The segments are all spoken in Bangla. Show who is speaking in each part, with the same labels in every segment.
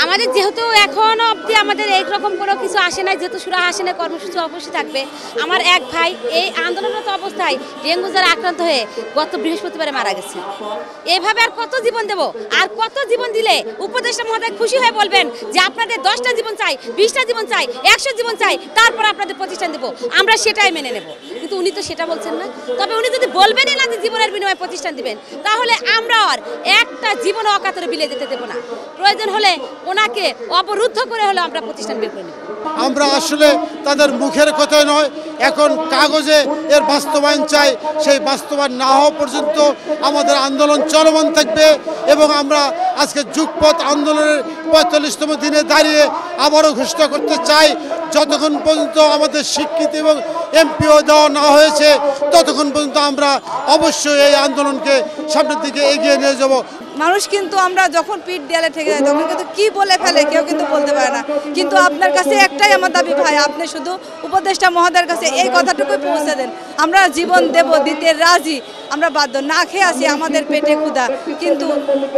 Speaker 1: আমাদের যেহেতু এখনো অবধি আমাদের এইরকম কোনো কিছু আসে নাই, যেহেতু সুরাহা আসে না, কর্মসূচি অবশ্যই থাকবে। আমার এক ভাই এই আন্দোলনরত অবস্থায় ডেঙ্গু জ্বরে আক্রান্ত হয়ে গত বৃহস্পতিবারে মারা গেছে। এভাবে আর কত জীবন দেব? আর কত জীবন দিলে উপদেষ্টা মহোদয় খুশি হয়ে বলবেন যে আপনাদের 10টা জীবন চাই, 20টা জীবন চাই, 100 জীবন চাই, তারপর আপনাদের প্রতিষ্ঠান দেব, আমরা সেটাই মেনে নেব। কিন্তু উনি তো সেটা বলছেন না। তবে উনি যদি বলবেনই না যে জীবনের বিনিময়ে প্রতিষ্ঠান দিবেন, তাহলে আমরা আর একটা জীবন অকাতরে বিলে যেতে দেব না। প্রয়োজন হলে ওনাকে অবরুদ্ধ করে হলে আমরা প্রতিষ্ঠান বের করে নেব।
Speaker 2: আমরা আসলে তাদের মুখের কথাই নয়, এখন কাগজে এর বাস্তবায়ন চাই। সেই বাস্তবায়ন না হওয়া পর্যন্ত আমাদের আন্দোলন চলমান থাকবে এবং আমরা আজকে যুগপথ আন্দোলনের 45তম দিনে দাঁড়িয়ে আবারও ঘোষণা করতে চাই, যতক্ষণ পর্যন্ত আমাদের স্বীকৃতি এবং এমপিও দেওয়া না হয়েছে ততক্ষণ পর্যন্ত আমরা অবশ্যই এই আন্দোলনকে সামনের দিকে এগিয়ে নিয়ে যাব।
Speaker 3: মানুষ কিন্তু আমরা যখন পিঠ দেয়ালে ঠেকে যায় তখন কিন্তু কি বলে ফেলে কেউ কিন্তু বলতে পারে না। কিন্তু আপনার কাছে একটাই আমার দাবি ভাই, আপনি শুধু উপদেষ্টা মহোদয়ের কাছে এই কথাটুকুই পৌঁছে দেন, আমরা জীবন দেব, দিতে রাজি, আমরা বাধ্য, না খেয়ে আসি, আমাদের পেটে ক্ষুধা, কিন্তু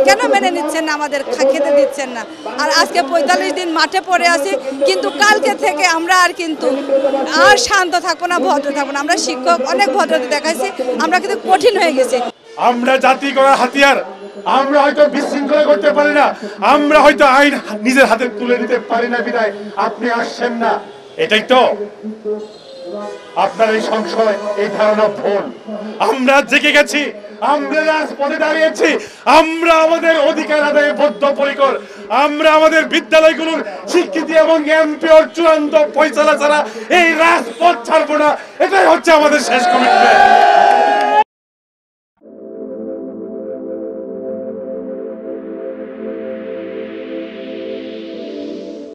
Speaker 3: কেন মেনে নিচ্ছেন না, আমাদের খেতে দিচ্ছেন না। আর আজকে 45 দিন মাঠে পড়ে আছি, কিন্তু কালকে থেকে আমরা আর শান্ত থাকবো না, ভদ্র থাকবো না। আমরা শিক্ষক অনেক ভদ্রতা দেখাইছি, আমরা কিন্তু কঠিন হয়ে গেছি।
Speaker 4: আমরা জাতি করার হাতিয়ার, আমরা হয়তো বিশৃঙ্খলা করতে পারি না, আমরা হয়তো আইন নিজের হাতে তুলে নিতে পারি না, বিদায় আপনি আসছেন না। এটাই তো আপনার এই সংশয়, এই ধারণা ভুল। আমরা জেগে গেছি, আমরা রাজপথে দাঁড়িয়েছি, আমরা আমাদের অধিকার আদায়ে বদ্ধপরিকর। আমরা আমাদের বিদ্যালয়গুলোর স্বীকৃতি এবং এমপিওর চূড়ান্ত ফয়সালা ছাড়া এই রাজপথ ছাড়বো না। এটাই হচ্ছে আমাদের শেষ কমিটমেন্ট।